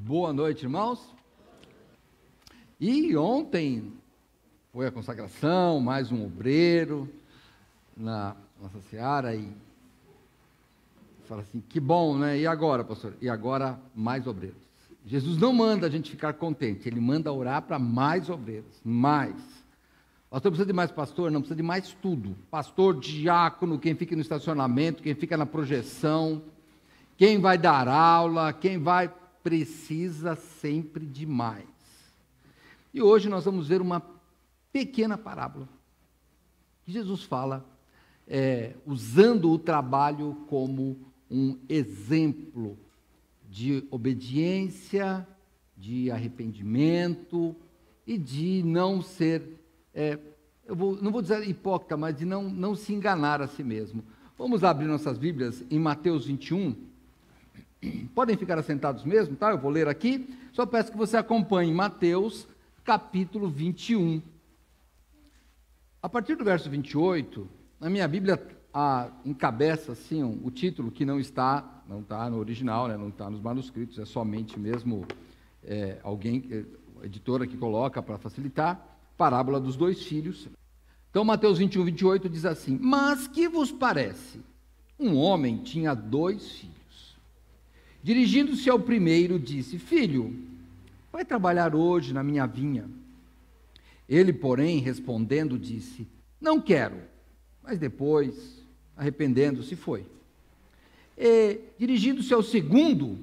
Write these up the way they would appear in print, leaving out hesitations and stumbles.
Boa noite, irmãos. E ontem foi a consagração, mais um obreiro na nossa seara, e fala assim, que bom, né? E agora, pastor? E agora, mais obreiros. Jesus não manda a gente ficar contente, ele manda orar para mais obreiros, mais. Pastor, precisa de mais pastor? Não, precisa de mais tudo. Pastor, diácono, quem fica no estacionamento, quem fica na projeção, quem vai dar aula, quem vai... precisa sempre de mais. E hoje nós vamos ver uma pequena parábola, que Jesus fala, usando o trabalho como um exemplo de obediência, de arrependimento e de não ser, não vou dizer hipócrita, mas de não se enganar a si mesmo. Vamos abrir nossas Bíblias em Mateus 21, podem ficar assentados mesmo, tá? Eu vou ler aqui, só peço que você acompanhe Mateus, capítulo 21. A partir do verso 28, na minha Bíblia encabeça assim o título que não está no original, né? Não está nos manuscritos, é somente mesmo a editora que coloca para facilitar, parábola dos dois filhos. Então Mateus 21, 28 diz assim: mas que vos parece? Um homem tinha 2 filhos. Dirigindo-se ao primeiro, disse: filho, vai trabalhar hoje na minha vinha. Ele, porém, respondendo, disse: não quero. Mas depois, arrependendo-se, foi. E, dirigindo-se ao segundo,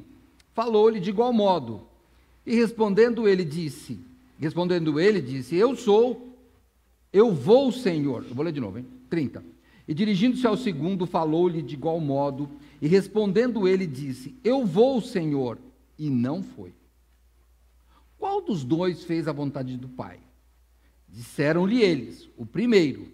falou-lhe de igual modo. E respondendo ele, disse: eu vou, Senhor. Eu vou ler de novo, 30. E dirigindo-se ao segundo, falou-lhe de igual modo, e respondendo ele, disse: eu vou, Senhor, e não foi. Qual dos 2 fez a vontade do Pai? Disseram-lhe eles: o primeiro.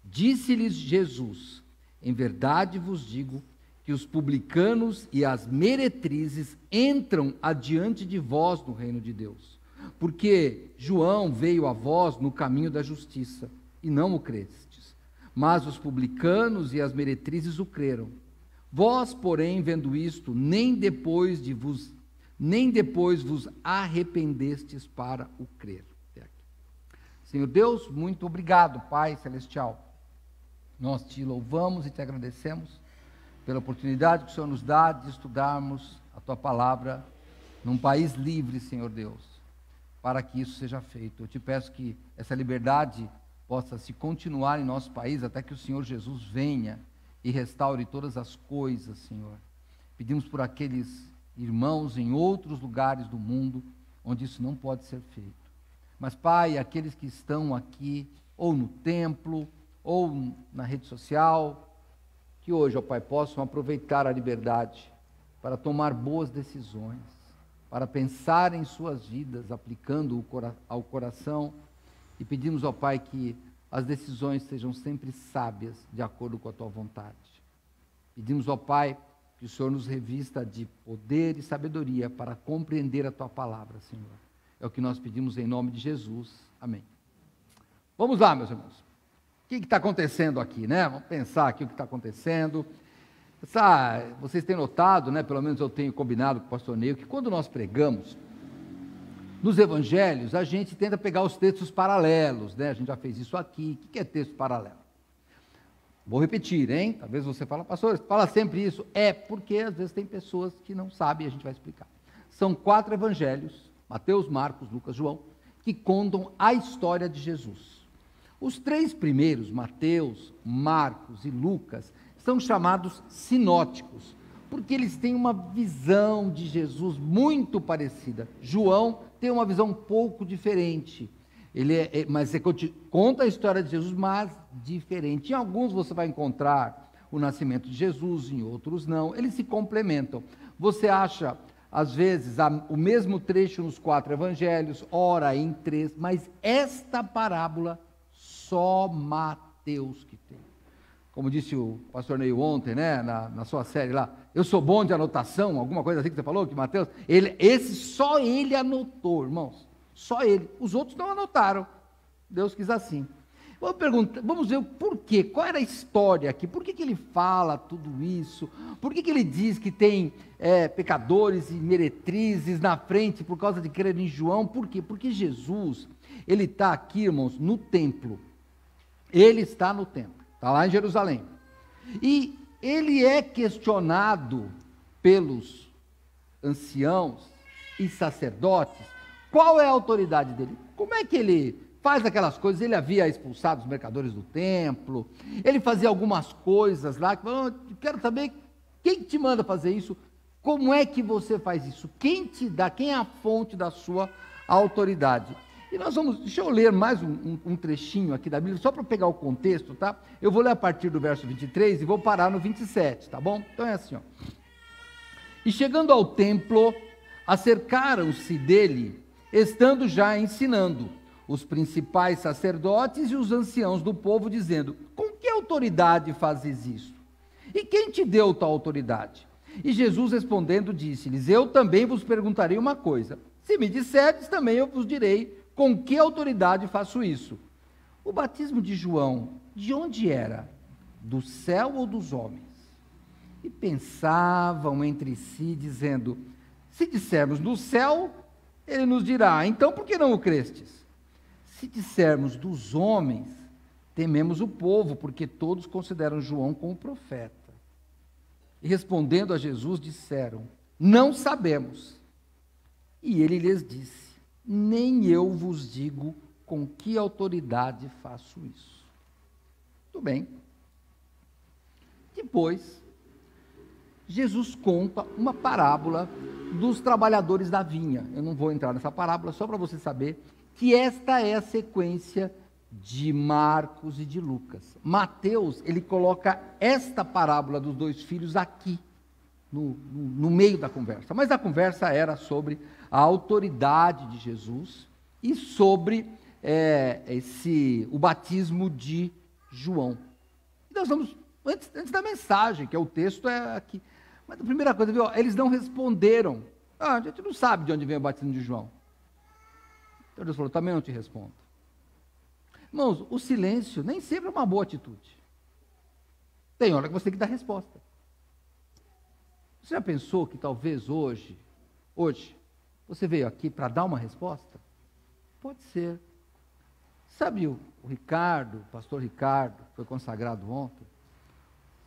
Disse-lhes Jesus: em verdade vos digo que os publicanos e as meretrizes entram adiante de vós no reino de Deus, porque João veio a vós no caminho da justiça, e não o crestes. Mas os publicanos e as meretrizes o creram. Vós, porém, vendo isto, nem depois vos arrependestes para o crer. Senhor Deus, muito obrigado, Pai Celestial. Nós te louvamos e te agradecemos pela oportunidade que o Senhor nos dá de estudarmos a tua palavra num país livre, Senhor Deus, para que isso seja feito. Eu te peço que essa liberdade possa se continuar em nosso país até que o Senhor Jesus venha e restaure todas as coisas, Senhor. Pedimos por aqueles irmãos em outros lugares do mundo onde isso não pode ser feito. Mas, Pai, aqueles que estão aqui, ou no templo, ou na rede social, que hoje, ó Pai, possam aproveitar a liberdade para tomar boas decisões, para pensar em suas vidas, aplicando ao coração. E pedimos ao Pai que as decisões sejam sempre sábias, de acordo com a Tua vontade. Pedimos ao Pai que o Senhor nos revista de poder e sabedoria para compreender a Tua palavra, Senhor. É o que nós pedimos em nome de Jesus. Amém. Vamos lá, meus irmãos. O que está acontecendo aqui, né? Vamos pensar aqui o que está acontecendo. Vocês têm notado, né? Pelo menos eu tenho combinado com o pastor Neil, que quando nós pregamos, nos evangelhos, a gente tenta pegar os textos paralelos, né? A gente já fez isso aqui. O que é texto paralelo? Vou repetir, hein? Talvez você fale, pastor, fala sempre isso. É porque às vezes tem pessoas que não sabem e a gente vai explicar. São 4 evangelhos, Mateus, Marcos, Lucas, João, que contam a história de Jesus. Os 3 primeiros, Mateus, Marcos e Lucas, são chamados sinóticos, porque eles têm uma visão de Jesus muito parecida. João tem uma visão um pouco diferente. Conta a história de Jesus, mas diferente. Em alguns você vai encontrar o nascimento de Jesus, em outros não. Eles se complementam. Você acha, às vezes, o mesmo trecho nos 4 evangelhos, ora em 3, mas esta parábola só Mateus que tem. Como disse o pastor Neil ontem, né, na sua série lá, eu sou bom de anotação, alguma coisa assim que você falou, que Mateus, só ele anotou, irmãos, só ele, os outros não anotaram, Deus quis assim. Vamos ver o porquê, qual era a história aqui, por que ele fala tudo isso, por que ele diz que tem pecadores e meretrizes na frente por causa de crer em João, por quê? Porque Jesus, ele está aqui, irmãos, no templo, ele está no templo, está lá em Jerusalém, e ele é questionado pelos anciãos e sacerdotes, qual é a autoridade dele, como é que ele faz aquelas coisas, ele havia expulsado os mercadores do templo, ele fazia algumas coisas lá, quero saber quem te manda fazer isso, como é que você faz isso, quem te dá, quem é a fonte da sua autoridade. E nós vamos, deixa eu ler mais um trechinho aqui da Bíblia, só para pegar o contexto, tá? Eu vou ler a partir do verso 23 e vou parar no 27, tá bom? Então é assim, ó. E chegando ao templo, acercaram-se dele, estando já ensinando, os principais sacerdotes e os anciãos do povo, dizendo: com que autoridade fazes isso? E quem te deu tal autoridade? E Jesus respondendo disse-lhes: eu também vos perguntarei uma coisa, se me disserdes, também eu vos direi com que autoridade faço isso. O batismo de João, de onde era? Do céu ou dos homens? E pensavam entre si, dizendo: se dissermos do céu, ele nos dirá: então por que não o crestes? Se dissermos dos homens, tememos o povo, porque todos consideram João como profeta. E respondendo a Jesus, disseram: não sabemos. E ele lhes disse: nem eu vos digo com que autoridade faço isso. Muito bem. Depois, Jesus conta uma parábola dos trabalhadores da vinha. Eu não vou entrar nessa parábola, só para você saber que esta é a sequência de Marcos e de Lucas. Mateus, ele coloca esta parábola dos dois filhos aqui, no meio da conversa. Mas a conversa era sobre a autoridade de Jesus e sobre o batismo de João. E nós vamos, antes da mensagem, que é o texto é aqui. Mas a primeira coisa, viu, eles não responderam. A gente não sabe de onde vem o batismo de João. Então Deus falou: também não te respondo. Irmãos, o silêncio nem sempre é uma boa atitude. Tem hora que você tem que dar resposta. Você já pensou que talvez hoje, você veio aqui para dar uma resposta? Pode ser. Sabe o Ricardo, o pastor Ricardo, que foi consagrado ontem?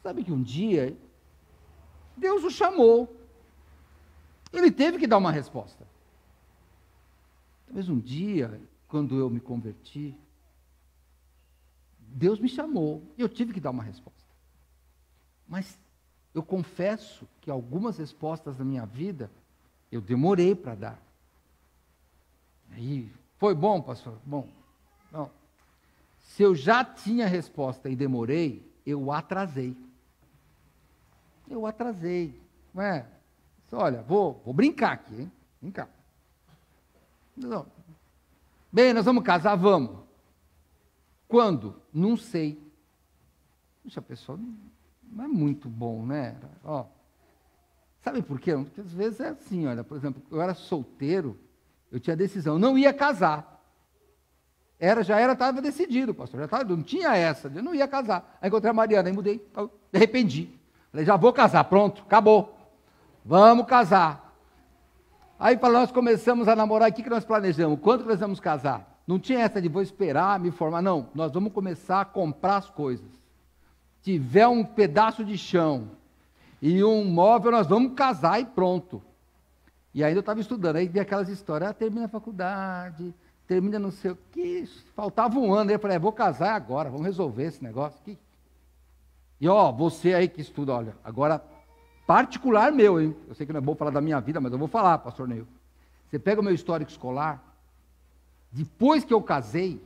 Sabe que um dia Deus o chamou. Ele teve que dar uma resposta. Talvez um dia, quando eu me converti, Deus me chamou e eu tive que dar uma resposta. Mas eu confesso que algumas respostas da minha vida eu demorei para dar. Aí, foi bom, pastor? Bom, não. Se eu já tinha resposta e demorei, eu atrasei. Eu atrasei. Não é? Olha, vou brincar aqui, hein? Brincar. Não. Bem, nós vamos casar? Vamos. Quando? Não sei. Puxa, a pessoa não é muito bom, né? Ó, sabe por quê? Porque às vezes é assim, olha, por exemplo, eu era solteiro, eu tinha decisão, eu não ia casar. Estava decidido, pastor, não tinha essa, eu não ia casar. Aí encontrei a Mariana, aí mudei, me arrependi. Falei, já vou casar, pronto, acabou. Vamos casar. Aí nós começamos a namorar, o que nós planejamos? Quando que nós vamos casar? Não tinha essa de vou esperar, me formar, não. Nós vamos começar a comprar as coisas. Tiver um pedaço de chão e um móvel, nós vamos casar e pronto. E ainda eu estava estudando, aí vi aquelas histórias, termina a faculdade, termina não sei o que, faltava um ano, aí eu falei, vou casar agora, vamos resolver esse negócio aqui. E você aí que estuda, olha, agora, particular meu, hein? Eu sei que não é bom falar da minha vida, mas eu vou falar, pastor Neil. Você pega o meu histórico escolar, depois que eu casei,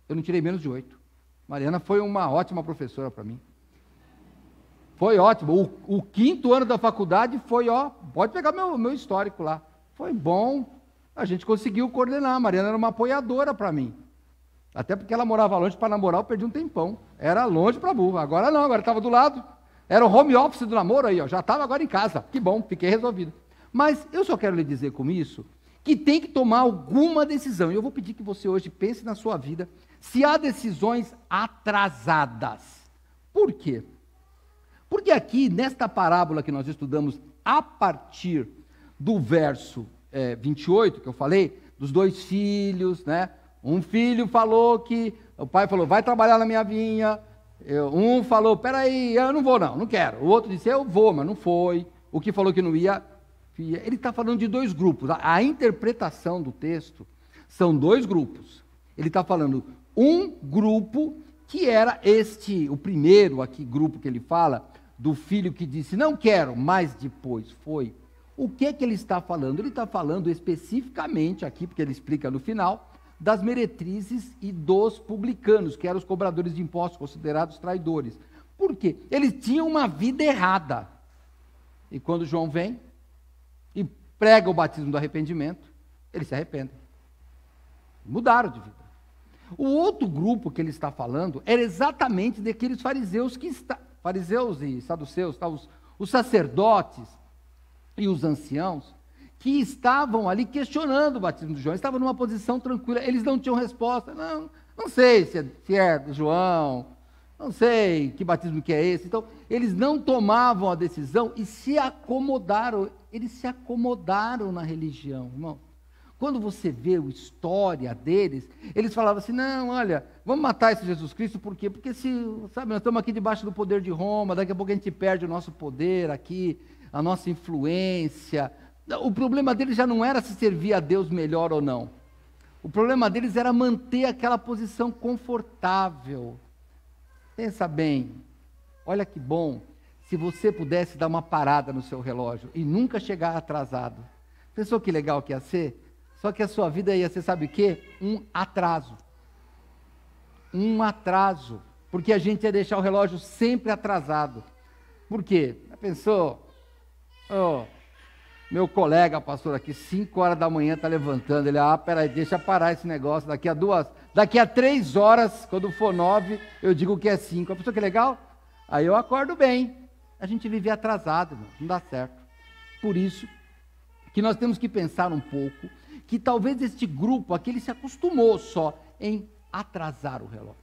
eu não tirei menos de 8. Mariana foi uma ótima professora para mim. Foi ótimo. O 5º ano da faculdade foi, pode pegar meu histórico lá. Foi bom, a gente conseguiu coordenar. A Mariana era uma apoiadora para mim. Até porque ela morava longe, para namorar eu perdi um tempão. Era longe para burro. Agora não, agora estava do lado. Era o home office do namoro aí, já estava agora em casa. Que bom, fiquei resolvido. Mas eu só quero lhe dizer com isso, que tem que tomar alguma decisão. E eu vou pedir que você hoje pense na sua vida se há decisões atrasadas. Por quê? Porque aqui, nesta parábola que nós estudamos, a partir do verso 28, que eu falei, dos 2 filhos, né? Um filho falou que, o pai falou, vai trabalhar na minha vinha. Um falou, peraí, eu não vou não quero. O outro disse, eu vou, mas não foi. O que falou que não ia. Ele está falando de 2 grupos. A interpretação do texto são 2 grupos. Ele está falando um grupo que era o primeiro aqui grupo que ele fala, do filho que disse, não quero, mas depois foi. O que ele está falando? Ele está falando especificamente aqui, porque ele explica no final, das meretrizes e dos publicanos, que eram os cobradores de impostos, considerados traidores. Por quê? Eles tinham uma vida errada. E quando João vem e prega o batismo do arrependimento, eles se arrependem. Mudaram de vida. O outro grupo que ele está falando era exatamente daqueles fariseus fariseus e saduceus, os sacerdotes e os anciãos, que estavam ali questionando o batismo de João, estavam numa posição tranquila, eles não tinham resposta, não sei se é do João, não sei que batismo que é esse. Então, eles não tomavam a decisão e se acomodaram, eles se acomodaram na religião, irmão. Quando você vê a história deles, eles falavam assim, não, olha, vamos matar esse Jesus Cristo, por quê? Porque nós estamos aqui debaixo do poder de Roma, daqui a pouco a gente perde o nosso poder aqui, a nossa influência. O problema deles já não era se servir a Deus melhor ou não. O problema deles era manter aquela posição confortável. Pensa bem, olha que bom, se você pudesse dar uma parada no seu relógio e nunca chegar atrasado. Pensou que legal que ia ser? Só que a sua vida ia ser, sabe o quê? Um atraso. Um atraso. Porque a gente ia deixar o relógio sempre atrasado. Por quê? Já pensou? Meu colega pastor aqui, 5 horas da manhã está levantando. Ele, peraí, deixa parar esse negócio. Daqui a 3 horas, quando for 9, eu digo que é 5. A pessoa que é legal? Aí eu acordo bem. A gente vive atrasado, não dá certo. Por isso que nós temos que pensar um pouco que talvez este grupo aqui, ele se acostumou só em atrasar o relógio.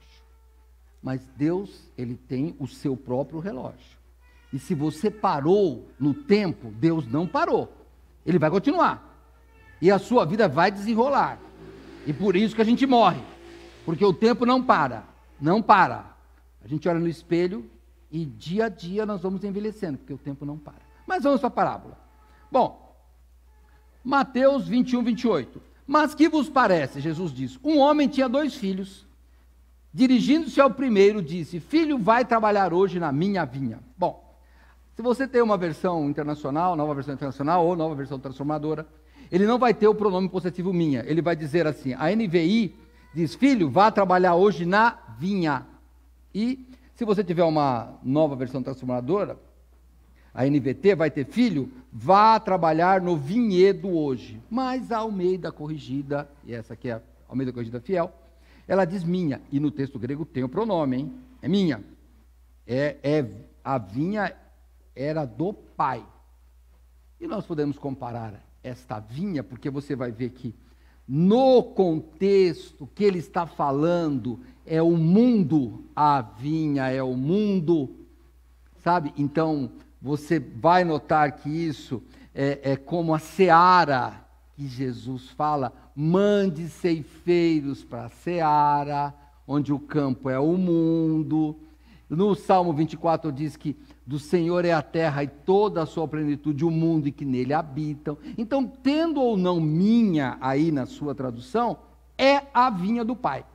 Mas Deus, ele tem o seu próprio relógio. E se você parou no tempo, Deus não parou. Ele vai continuar. E a sua vida vai desenrolar. E por isso que a gente morre. Porque o tempo não para. Não para. A gente olha no espelho e dia a dia nós vamos envelhecendo, porque o tempo não para. Mas vamos para a parábola. Bom, Mateus 21, 28. Mas que vos parece, Jesus diz, um homem tinha 2 filhos. Dirigindo-se ao primeiro, disse, filho, vai trabalhar hoje na minha vinha. Bom, se você tem uma versão internacional, nova versão internacional ou nova versão transformadora, ele não vai ter o pronome possessivo minha. Ele vai dizer assim, a NVI diz, filho, vá trabalhar hoje na vinha. E se você tiver uma nova versão transformadora, a NVT vai ter, filho, vá trabalhar no vinhedo hoje. Mas a Almeida Corrigida, e essa aqui é a Almeida Corrigida Fiel, ela diz minha, e no texto grego tem o pronome, hein? É minha. A vinha era do pai. E nós podemos comparar esta vinha, porque você vai ver que no contexto que ele está falando, é o mundo, a vinha é o mundo, sabe? Então, você vai notar que isso é como a seara que Jesus fala, mande ceifeiros para a seara, onde o campo é o mundo. No Salmo 24 diz que do Senhor é a terra e toda a sua plenitude, o mundo e que nele habitam. Então, tendo ou não minha aí na sua tradução, é a vinha do Pai.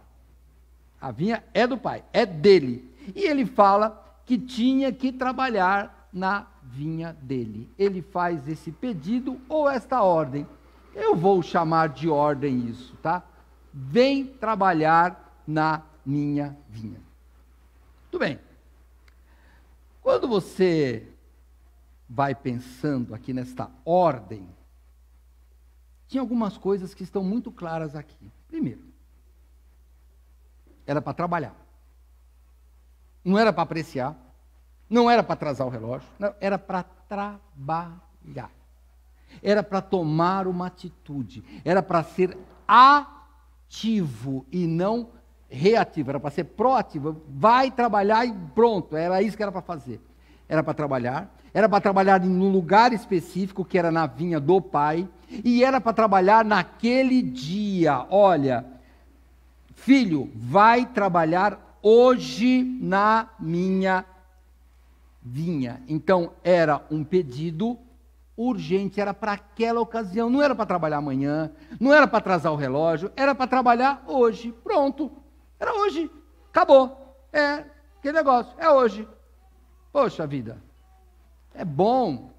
A vinha é do Pai, é dele. E ele fala que tinha que trabalhar na vinha dele. Ele faz esse pedido ou esta ordem. Eu vou chamar de ordem isso, tá? Vem trabalhar na minha vinha. Tudo bem. Quando você vai pensando aqui nesta ordem, tinha algumas coisas que estão muito claras aqui. Primeiro, era para trabalhar. Não era para apreciar. Não era para atrasar o relógio, não, era para trabalhar. era para tomar uma atitude, era para ser ativo e não reativo, era para ser proativo, vai trabalhar e pronto, era isso que era para fazer. Era para trabalhar em um lugar específico, que era na vinha do pai, e era para trabalhar naquele dia. Olha, filho, vai trabalhar hoje na minha vinha. Então, era um pedido urgente, era para aquela ocasião, não era para trabalhar amanhã, não era para atrasar o relógio, era para trabalhar hoje, pronto, era hoje, acabou, aquele negócio, é hoje. Poxa vida, é bom,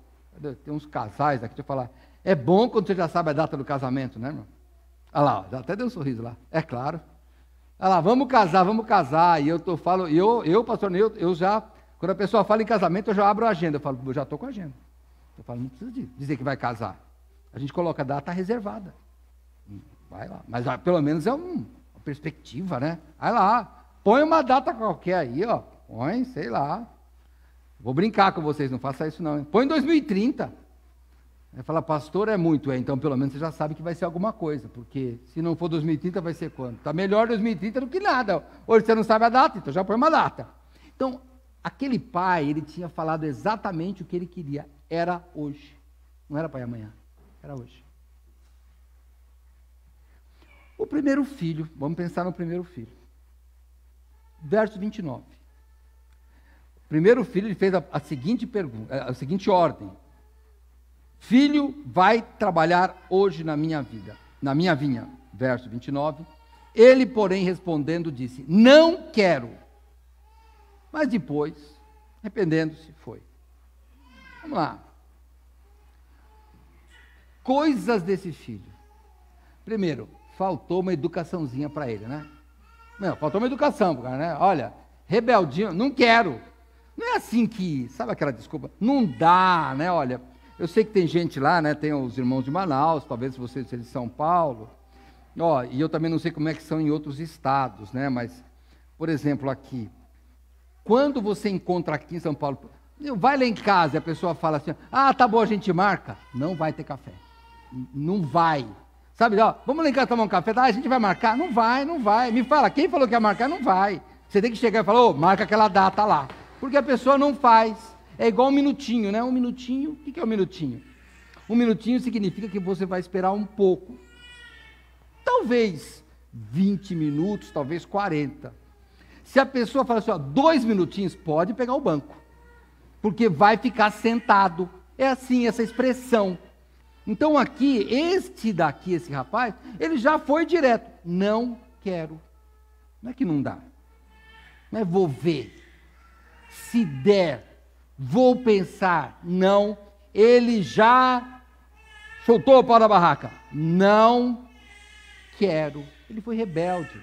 tem uns casais aqui, deixa eu falar, é bom quando você já sabe a data do casamento, né, irmão? Olha lá, já até deu um sorriso lá, é claro. Olha lá, vamos casar, e pastor, eu já, quando a pessoa fala em casamento, eu já abro a agenda, eu falo, eu já estou com a agenda. Eu falo, não precisa dizer que vai casar. A gente coloca a data reservada. Vai lá. Mas pelo menos é uma perspectiva, né? Vai lá. Põe uma data qualquer aí, ó. Põe, sei lá. Vou brincar com vocês, não faça isso não. Põe 2030. Vai falar, pastor, é muito. Então pelo menos você já sabe que vai ser alguma coisa. Porque se não for 2030, vai ser quando? Está melhor 2030 do que nada. Hoje você não sabe a data, então já põe uma data. Então, aquele pai, ele tinha falado exatamente o que ele queria. Era hoje. Não era para ir amanhã. Era hoje. O primeiro filho, vamos pensar no primeiro filho. Verso 29. O primeiro filho, ele fez a seguinte pergunta, a seguinte ordem. Filho, vai trabalhar hoje na minha vinha. Verso 29. Ele, porém, respondendo, disse, não quero. Mas depois, arrependendo-se, foi. Vamos lá. Coisas desse filho. Primeiro, faltou uma educaçãozinha para ele, né? Não, faltou uma educação, cara, né? Olha, rebeldinho, não quero. Não é assim que, sabe aquela desculpa? Não dá, né? Olha, eu sei que tem gente lá, né? Tem os irmãos de Manaus, talvez vocês de São Paulo. Ó, e eu também não sei como é que são em outros estados, né? Mas, por exemplo, aqui, quando você encontra aqui em São Paulo, vai lá em casa e a pessoa fala assim, tá bom, a gente marca. Não vai ter café. Não vai. Sabe, ó, vamos lá em casa tomar um café, a gente vai marcar? Não vai. Me fala, quem falou que ia marcar? Não vai. Você tem que chegar e falar, marca aquela data lá. Porque a pessoa não faz. É igual um minutinho, né? Um minutinho, o que é um minutinho? Um minutinho significa que você vai esperar um pouco. Talvez 20 minutos, talvez 40. Se a pessoa fala assim, 2 minutinhos, pode pegar o banco. Porque vai ficar sentado. É assim, essa expressão. Então aqui, esse rapaz, ele já foi direto. Não quero. Não é que não dá. Não é vou ver. Se der, vou pensar. Não. Ele já soltou o pau da barraca. Não quero. Ele foi rebelde.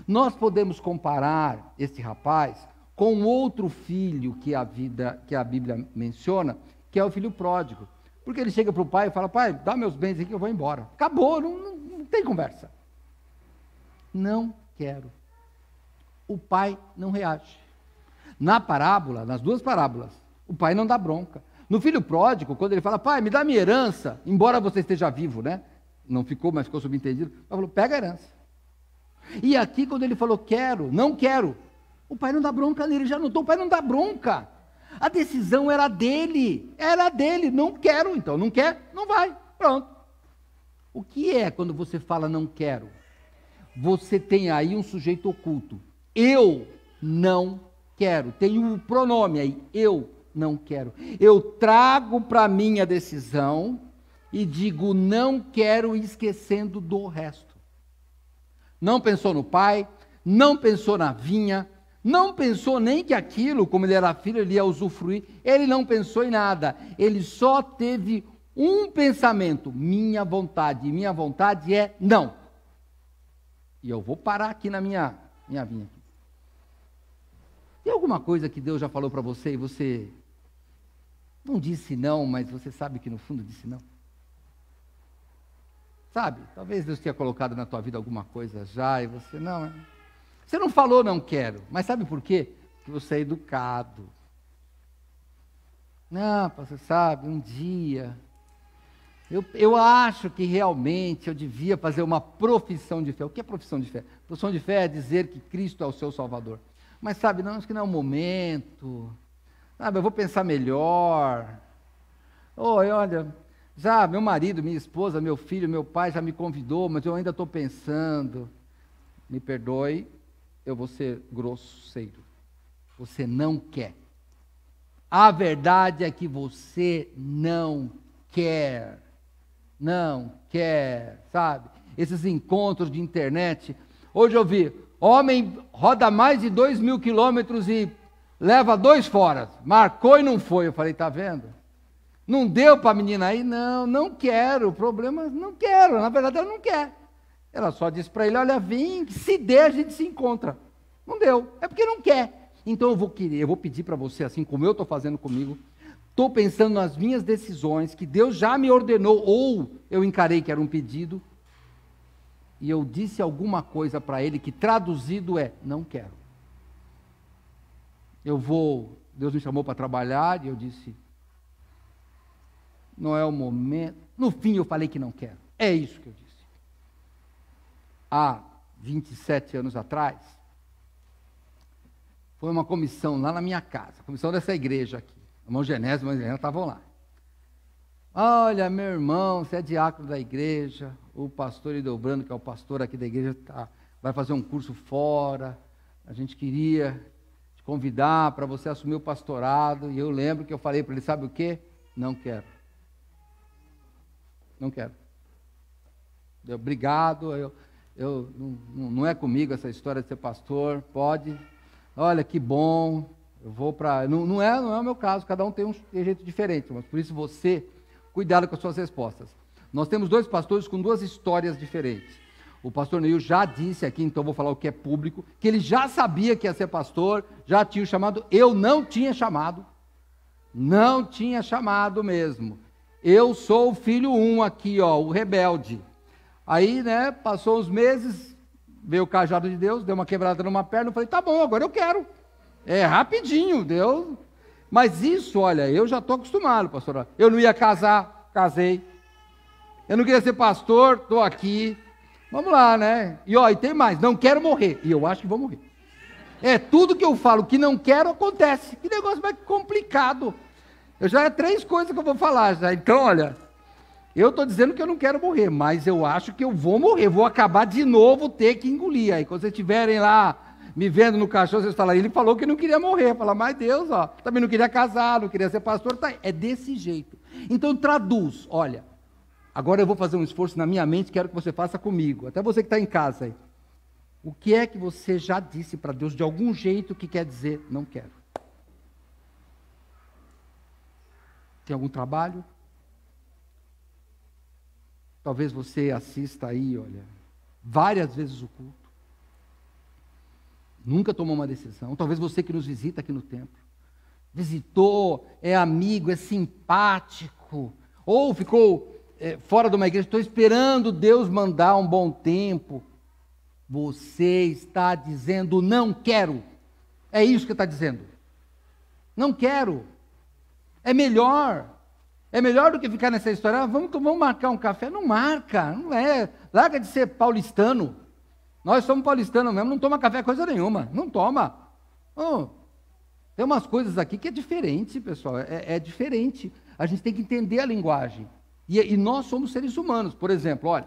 Nós podemos comparar esse rapaz com outro filho que a Bíblia menciona, que é o filho pródigo. Porque ele chega para o pai e fala, pai, dá meus bens aqui que eu vou embora. Acabou, não tem conversa. Não quero. O pai não reage. Na parábola, nas duas parábolas, o pai não dá bronca. No filho pródigo, quando ele fala, pai, me dá minha herança, embora você esteja vivo, né? Não ficou, mas ficou subentendido. Ele falou, pega a herança. E aqui, quando ele falou, não quero, o pai não dá bronca nele, já notou, o pai não dá bronca. A decisão era dele, não quero, então não quer, não vai, pronto. O que é quando você fala não quero? Você tem aí um sujeito oculto, eu não quero, tem um pronome aí, eu não quero. Eu trago para mim a decisão e digo não quero, esquecendo do resto. Não pensou no pai, não pensou na vinha, não pensou nem que aquilo, como ele era filho, ele ia usufruir, ele não pensou em nada, ele só teve um pensamento, minha vontade é não. E eu vou parar aqui na minha vinha. Tem alguma coisa que Deus já falou para você e você não disse não, mas você sabe que no fundo disse não? Sabe, talvez Deus tenha colocado na tua vida alguma coisa já e você não... Você não falou não quero, mas sabe por quê? Porque você é educado. Não, você sabe, um dia, Eu acho que realmente eu devia fazer uma profissão de fé. O que é profissão de fé? Profissão de fé é dizer que Cristo é o seu Salvador. Mas sabe, não, acho que não é o momento. Sabe, eu vou pensar melhor. Olha, já meu marido, minha esposa, meu filho, meu pai já me convidou, mas eu ainda estou pensando. Me perdoe, eu vou ser grosseiro. Você não quer. A verdade é que você não quer. Não quer, sabe? Esses encontros de internet. Hoje eu vi, homem roda mais de 2.000 quilômetros e leva 2 fora. Marcou e não foi. Eu falei, tá vendo? Não deu para a menina ir? Não quero. O problema, não quero. Na verdade, ela não quer. Ela só disse para ele, olha, vem, se der a gente se encontra. Não deu. É porque não quer. Então eu vou pedir para você, assim como eu estou fazendo comigo, estou pensando nas minhas decisões, que Deus já me ordenou, ou eu encarei que era um pedido, e eu disse alguma coisa para ele que traduzido é, não quero. Deus me chamou para trabalhar, e eu disse, não é o momento. No fim eu falei que não quero. É isso que eu disse. Há 27 anos atrás, foi uma comissão lá na minha casa, comissão dessa igreja aqui. O irmão Genésio e a irmã Helena estavam lá. Olha, meu irmão, você é diácono da igreja, o pastor Idobrando, que é o pastor aqui da igreja, vai fazer um curso fora, a gente queria te convidar para você assumir o pastorado, e eu lembro que eu falei para ele, sabe o quê? Não quero. Não quero. Obrigado, não é comigo essa história de ser pastor, pode, olha que bom, eu vou para... Não é o meu caso, cada um tem um jeito diferente, mas por isso você, cuidado com as suas respostas. Nós temos 2 pastores com 2 histórias diferentes. O pastor Neil já disse aqui, então vou falar o que é público, que ele já sabia que ia ser pastor, já tinha o chamado, eu não tinha chamado mesmo. Eu sou o filho 1 aqui, ó, o rebelde. Aí, né, passou uns meses, veio o cajado de Deus, deu uma quebrada numa perna, eu falei, tá bom, agora eu quero. É rapidinho, Deus. Mas isso, olha, eu já estou acostumado, pastor. Eu não ia casar, casei. Eu não queria ser pastor, estou aqui. Vamos lá, né? E tem mais, não quero morrer. E eu acho que vou morrer. Tudo que eu falo que não quero, acontece. Que negócio mais complicado. Eu já 3 coisas que eu vou falar já. Então, olha, eu estou dizendo que eu não quero morrer, mas eu acho que eu vou morrer. Vou acabar de novo ter que engolir. Aí quando vocês estiverem lá me vendo no caixão, vocês falam, ele falou que não queria morrer. Fala, mas Deus, ó, também não queria casar, não queria ser pastor. Tá, é desse jeito. Então traduz, olha, agora eu vou fazer um esforço na minha mente, quero que você faça comigo, até você que está em casa aí. O que é que você já disse para Deus de algum jeito que quer dizer, não quero? Tem algum trabalho? Talvez você assista aí, olha, várias vezes o culto. Nunca tomou uma decisão. Talvez você que nos visita aqui no templo. Visitou, é amigo, é simpático. Ou ficou fora de uma igreja. Estou esperando Deus mandar um bom tempo. Você está dizendo, não quero. É isso que está dizendo. Não quero. É melhor. É melhor do que ficar nessa história. Vamos marcar um café. Não marca. Não é. Larga de ser paulistano. Nós somos paulistanos mesmo, não toma café coisa nenhuma, não toma. Tem umas coisas aqui que é diferente, pessoal, é diferente. A gente tem que entender a linguagem. E nós somos seres humanos. Por exemplo, olha,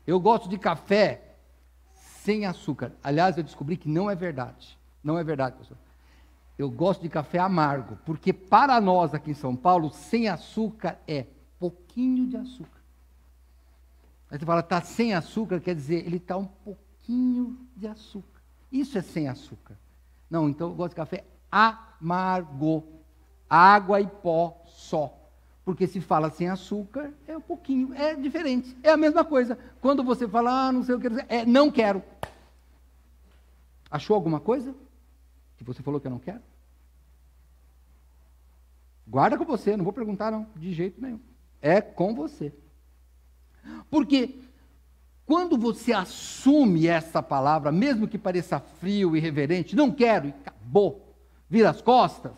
eu gosto de café sem açúcar. Aliás, eu descobri que não é verdade. Não é verdade, pessoal. Eu gosto de café amargo, porque para nós aqui em São Paulo, sem açúcar é pouquinho de açúcar. Aí você fala, está sem açúcar, quer dizer, ele está um pouquinho de açúcar. Isso é sem açúcar. Não, então eu gosto de café amargo. Água e pó só. Porque se fala sem açúcar, é um pouquinho, é diferente. É a mesma coisa. Quando você fala, não sei o que dizer, não quero. Achou alguma coisa que você falou que eu não quero? Guarda com você, não vou perguntar não, de jeito nenhum. É com você. Porque quando você assume essa palavra, mesmo que pareça frio e irreverente, não quero, e acabou, vira as costas,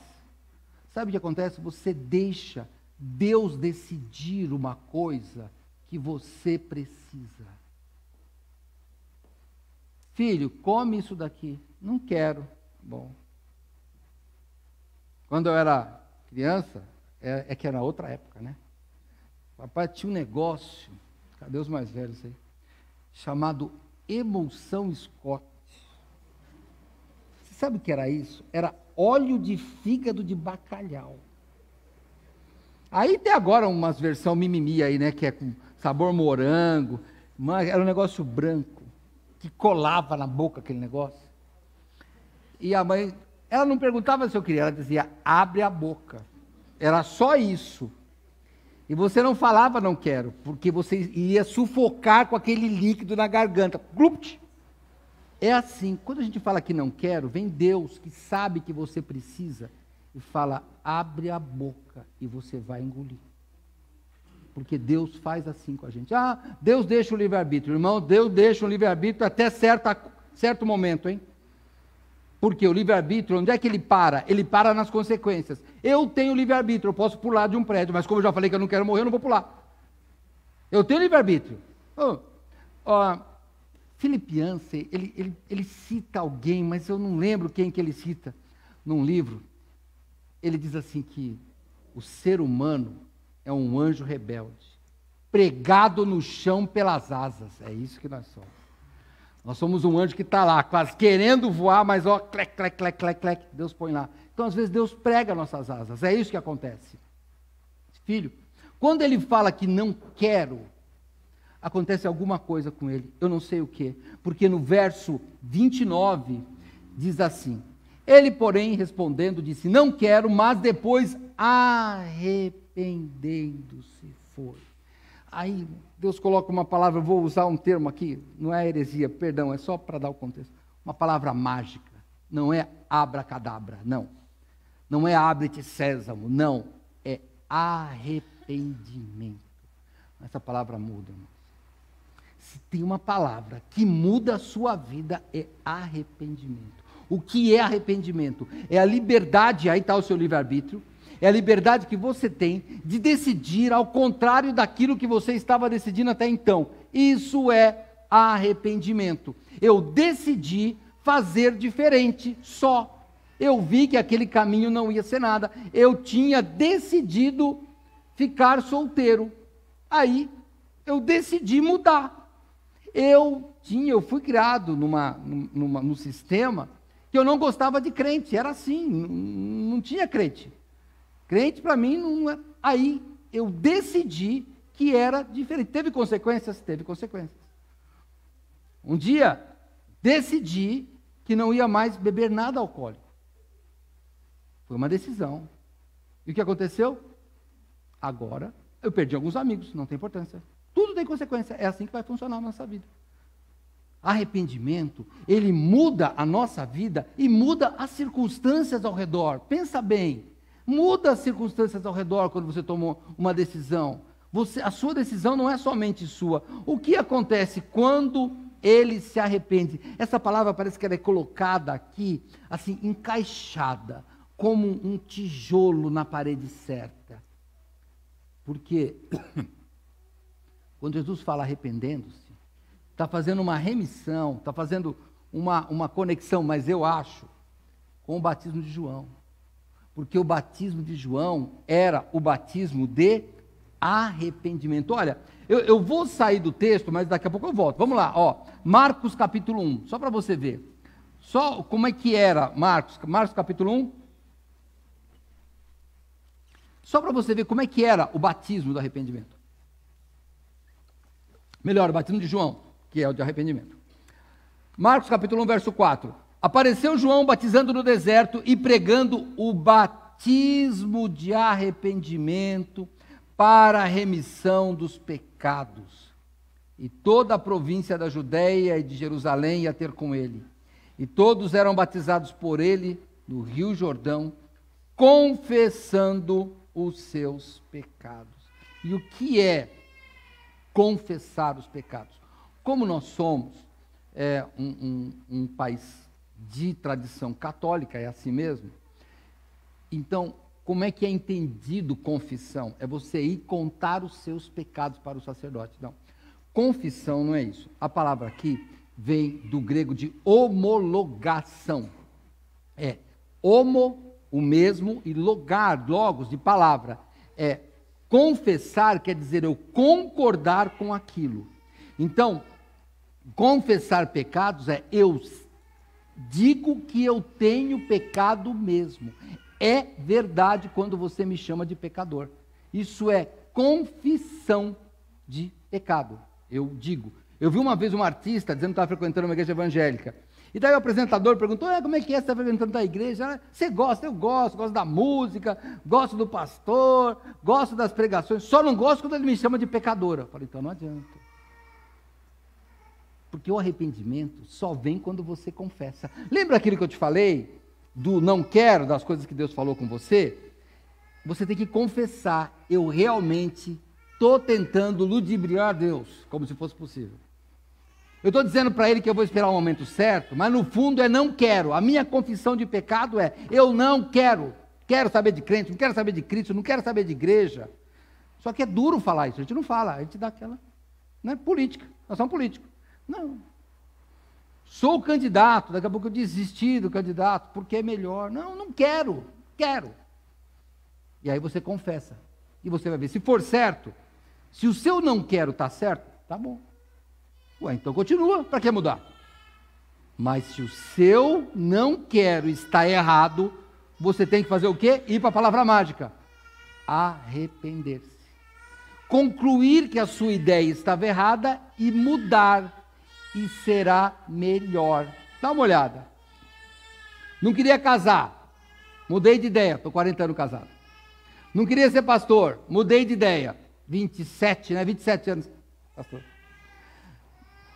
sabe o que acontece? Você deixa Deus decidir uma coisa que você precisa. Filho, come isso daqui. Não quero. Bom. Quando eu era criança, é que era outra época, né? Papai tinha um negócio, cadê os mais velhos aí? Chamado emulsão Scott. Você sabe o que era isso? Era óleo de fígado de bacalhau. Aí tem agora umas versão mimimi aí, né? Que é com sabor morango. Mas era um negócio branco, que colava na boca aquele negócio. E a mãe, ela não perguntava se eu queria, ela dizia, abre a boca. Era só isso. E você não falava não quero, porque você ia sufocar com aquele líquido na garganta. Glupt! É assim, quando a gente fala que não quero, vem Deus que sabe que você precisa e fala, abre a boca e você vai engolir. Porque Deus faz assim com a gente. Ah, Deus deixa o livre-arbítrio. Irmão, Deus deixa o livre-arbítrio até certo momento, hein? Porque o livre-arbítrio, onde é que ele para? Ele para nas consequências. Eu tenho livre-arbítrio, eu posso pular de um prédio, mas como eu já falei que eu não quero morrer, eu não vou pular. Eu tenho livre-arbítrio. Philip Yancey, ele cita alguém, mas eu não lembro quem que ele cita num livro. Ele diz assim que o ser humano é um anjo rebelde, pregado no chão pelas asas. É isso que nós somos. Nós somos um anjo que está lá, quase querendo voar, mas ó, clec, clec, clec, clec, clec, Deus põe lá. Então, às vezes, Deus prega nossas asas. É isso que acontece. Filho, quando ele fala que não quero, acontece alguma coisa com ele. Eu não sei o quê. Porque no verso 29, diz assim, ele, porém, respondendo, disse, não quero, mas depois, arrependendo-se, foi. Aí Deus coloca uma palavra, eu vou usar um termo aqui, não é heresia, perdão, é só para dar o contexto. Uma palavra mágica, não é abracadabra, não. Não é abre-te sésamo, não. É arrependimento. Essa palavra muda, irmãos. Se tem uma palavra que muda a sua vida, é arrependimento. O que é arrependimento? É a liberdade, aí está o seu livre-arbítrio, é a liberdade que você tem de decidir ao contrário daquilo que você estava decidindo até então. Isso é arrependimento. Eu decidi fazer diferente só. Eu vi que aquele caminho não ia ser nada. Eu tinha decidido ficar solteiro. Aí eu decidi mudar. Eu fui criado num sistema que eu não gostava de crente. Era assim, não tinha crente. Crente para mim não é. Aí eu decidi que era diferente. Teve consequências? Teve consequências. Um dia, decidi que não ia mais beber nada alcoólico. Foi uma decisão. E o que aconteceu? Agora, eu perdi alguns amigos, não tem importância. Tudo tem consequência. É assim que vai funcionar a nossa vida. Arrependimento, ele muda a nossa vida e muda as circunstâncias ao redor. Pensa bem. Muda as circunstâncias ao redor quando você tomou uma decisão. A sua decisão não é somente sua. O que acontece quando ele se arrepende? Essa palavra parece que ela é colocada aqui, assim, encaixada, como um tijolo na parede certa. Porque quando Jesus fala arrependendo-se, está fazendo uma remissão, está fazendo uma conexão, mas eu acho, com o batismo de João. Porque o batismo de João era o batismo de arrependimento. Olha, eu vou sair do texto, mas daqui a pouco eu volto. Vamos lá, ó. Marcos capítulo 1, só para você ver. Só como é que era Marcos capítulo 1. Só para você ver como é que era o batismo do arrependimento. Melhor, o batismo de João, que é o de arrependimento. Marcos capítulo 1, verso 4. Apareceu João batizando no deserto e pregando o batismo de arrependimento para a remissão dos pecados. E toda a província da Judéia e de Jerusalém ia ter com ele. E todos eram batizados por ele no Rio Jordão, confessando os seus pecados. E o que é confessar os pecados? Como nós somos um país de tradição católica, é assim mesmo. Então, como é que é entendido confissão? É você ir contar os seus pecados para o sacerdote. Não. Confissão não é isso. A palavra aqui vem do grego de homologação. É homo, o mesmo, e logar, logos, de palavra. É confessar, quer dizer eu concordar com aquilo. Então, confessar pecados é eu digo que eu tenho pecado mesmo. É verdade quando você me chama de pecador. Isso é confissão de pecado. Eu digo. Eu vi uma vez um artista dizendo que estava frequentando uma igreja evangélica. E daí o apresentador perguntou, como é que é, você está frequentando a igreja? Você gosta? Eu gosto da música, gosto do pastor, gosto das pregações, só não gosto quando ele me chama de pecadora. Eu falei, então não adianta. Porque o arrependimento só vem quando você confessa. Lembra aquilo que eu te falei? Do não quero, das coisas que Deus falou com você? Você tem que confessar, eu realmente estou tentando ludibriar Deus, como se fosse possível. Eu estou dizendo para ele que eu vou esperar o momento certo, mas no fundo é não quero. A minha confissão de pecado é, eu não quero. Quero saber de crente, não quero saber de Cristo, não quero saber de igreja. Só que é duro falar isso, a gente não fala, a gente dá aquela, né, política, nós somos políticos. Não. Sou candidato, daqui a pouco eu desisti do candidato, porque é melhor. Não, não quero, quero. E aí você confessa. E você vai ver, se for certo, se o seu não quero está certo, tá bom. Ué, então continua, para que mudar? Mas se o seu não quero está errado, você tem que fazer o quê? Ir para a palavra mágica. Arrepender-se. Concluir que a sua ideia estava errada e mudar. E será melhor. Dá uma olhada. Não queria casar. Mudei de ideia, estou 40 anos casado. Não queria ser pastor. Mudei de ideia. 27 anos, pastor.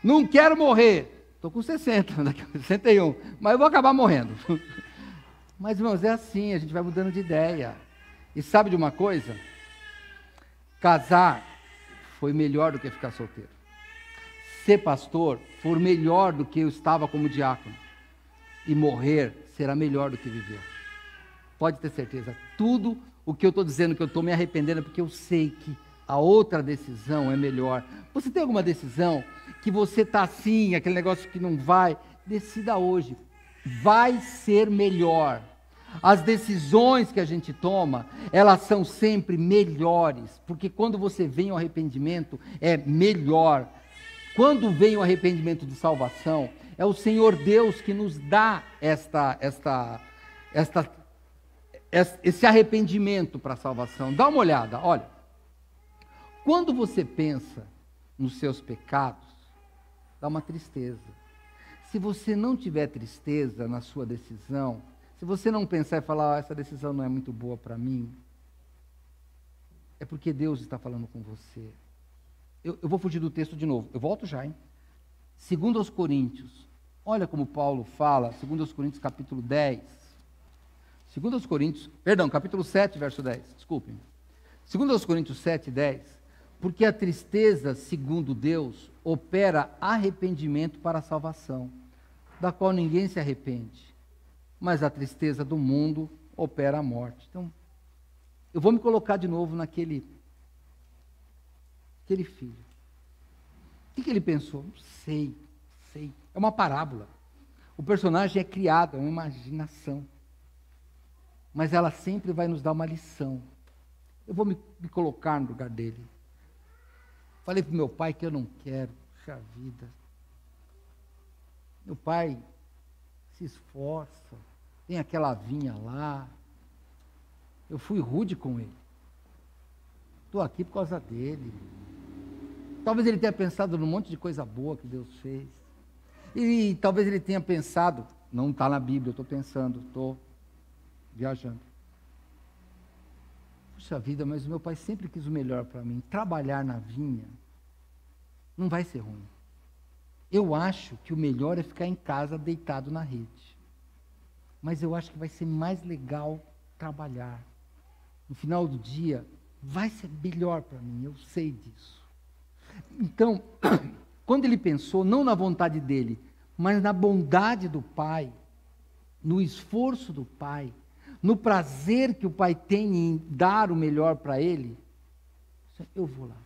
Não quero morrer. Estou com 60, daqui a 61. Mas eu vou acabar morrendo. Mas, irmãos, é assim, a gente vai mudando de ideia. E sabe de uma coisa? Casar foi melhor do que ficar solteiro. Ser pastor foi melhor do que eu estava como diácono. E morrer será melhor do que viver. Pode ter certeza. Tudo o que eu estou dizendo que eu estou me arrependendo é porque eu sei que a outra decisão é melhor. Você tem alguma decisão que você está assim, aquele negócio que não vai? Decida hoje. Vai ser melhor. As decisões que a gente toma, elas são sempre melhores. Porque quando você vem ao arrependimento, é melhor. Quando vem o arrependimento de salvação, é o Senhor Deus que nos dá esse arrependimento para a salvação. Dá uma olhada, olha. Quando você pensa nos seus pecados, dá uma tristeza. Se você não tiver tristeza na sua decisão, se você não pensar e falar, essa decisão não é muito boa para mim, é porque Deus está falando com você. Eu vou fugir do texto de novo, eu volto já, hein? 2 Coríntios, olha como Paulo fala, 2 Coríntios capítulo 10, capítulo 7, verso 10, desculpem. 2 Coríntios 7, 10, porque a tristeza, segundo Deus, opera arrependimento para a salvação, da qual ninguém se arrepende, mas a tristeza do mundo opera a morte. Então, eu vou me colocar de novo naquele filho. O que ele pensou? Não sei. É uma parábola. O personagem é criado, é uma imaginação. Mas ela sempre vai nos dar uma lição. Eu vou me colocar no lugar dele. Falei para o meu pai que eu não quero, puxa vida. Meu pai se esforça, tem aquela vinha lá. Eu fui rude com ele. Estou aqui por causa dele. Talvez ele tenha pensado num monte de coisa boa que Deus fez. E talvez ele tenha pensado, não está na Bíblia, eu estou pensando, estou viajando. Puxa vida, mas o meu pai sempre quis o melhor para mim. Trabalhar na vinha não vai ser ruim. Eu acho que o melhor é ficar em casa deitado na rede. Mas eu acho que vai ser mais legal trabalhar. No final do dia, vai ser melhor para mim, eu sei disso. Então, quando ele pensou, não na vontade dele, mas na bondade do pai, no esforço do pai, no prazer que o pai tem em dar o melhor para ele, eu vou lá.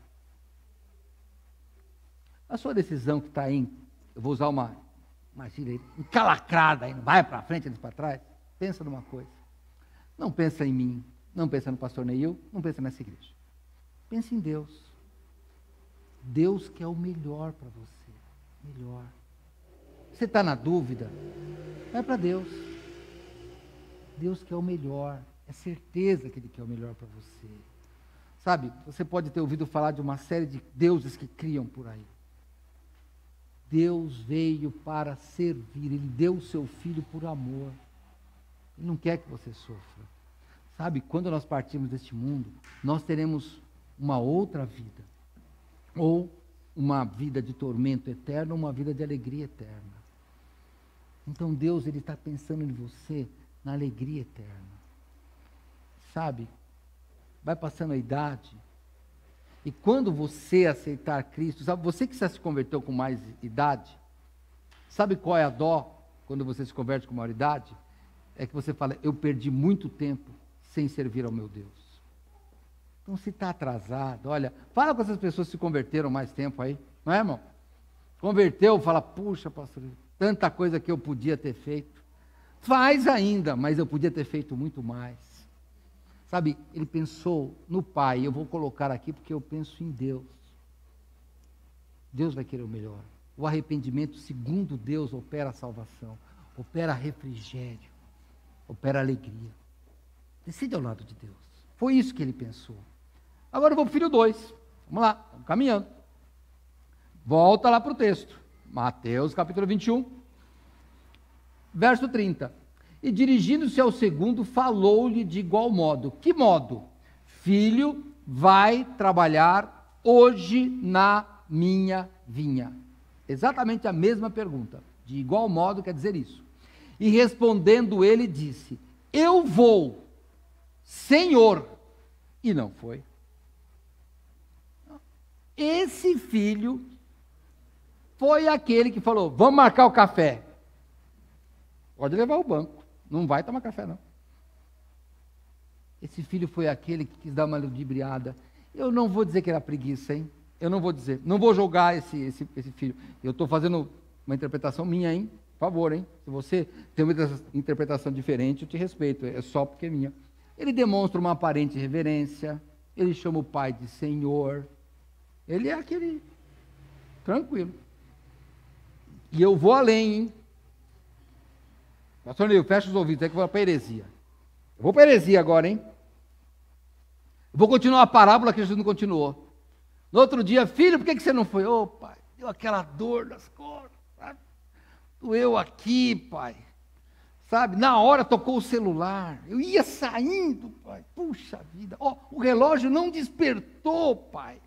A sua decisão que está aí, eu vou usar uma gíria encalacrada, aí, vai para frente, não para trás, pensa numa coisa. Não pensa em mim, não pensa no pastor Neil, não pensa nessa igreja. Pense em Deus. Deus quer o melhor para você. Melhor. Você está na dúvida? Vai para Deus. Deus quer o melhor. É certeza que Ele quer o melhor para você. Sabe, você pode ter ouvido falar de uma série de deuses que criam por aí. Deus veio para servir. Ele deu o seu Filho por amor. Ele não quer que você sofra. Sabe, quando nós partirmos deste mundo, nós teremos uma outra vida. Ou uma vida de tormento eterno, ou uma vida de alegria eterna. Então Deus, Ele está pensando em você na alegria eterna. Sabe, vai passando a idade, e quando você aceitar Cristo, sabe, você que já se converteu com mais idade, sabe qual é a dó quando você se converte com maior idade? É que você fala, eu perdi muito tempo sem servir ao meu Deus. Então, se está atrasado, olha, fala com essas pessoas que se converteram mais tempo aí, não é, irmão? Converteu, fala, puxa, pastor, tanta coisa que eu podia ter feito. Faz ainda, mas eu podia ter feito muito mais. Sabe, ele pensou no Pai, eu vou colocar aqui porque eu penso em Deus. Deus vai querer o melhor. O arrependimento, segundo Deus, opera a salvação, opera refrigério, opera alegria. Decide ao lado de Deus. Foi isso que ele pensou. Agora eu vou para o filho 2. Vamos lá, vamos caminhando. Volta lá para o texto. Mateus capítulo 21, verso 30. E dirigindo-se ao segundo, falou-lhe de igual modo. Que modo? Filho, vai trabalhar hoje na minha vinha. Exatamente a mesma pergunta. De igual modo quer dizer isso. E respondendo ele disse, eu vou, Senhor. E não foi. Esse filho foi aquele que falou, vamos marcar o café. Pode levar o banco, não vai tomar café não. Esse filho foi aquele que quis dar uma ludibriada. Eu não vou dizer que era preguiça, hein? Eu não vou dizer, não vou julgar esse filho. Eu estou fazendo uma interpretação minha, hein? Por favor, hein? Se você tem uma interpretação diferente, eu te respeito, é só porque é minha. Ele demonstra uma aparente reverência, ele chama o pai de Senhor, ele é aquele tranquilo. E eu vou além, hein? Pastor Neil, fecha os ouvidos, é que eu vou para a heresia. Eu vou para a heresia agora, hein? Eu vou continuar a parábola que Jesus não continuou. No outro dia, filho, por que você não foi? Ô, pai, deu aquela dor nas costas, sabe? Doeu aqui, pai. Sabe, na hora tocou o celular. Eu ia saindo, pai. Puxa vida. Ó, o relógio não despertou, pai.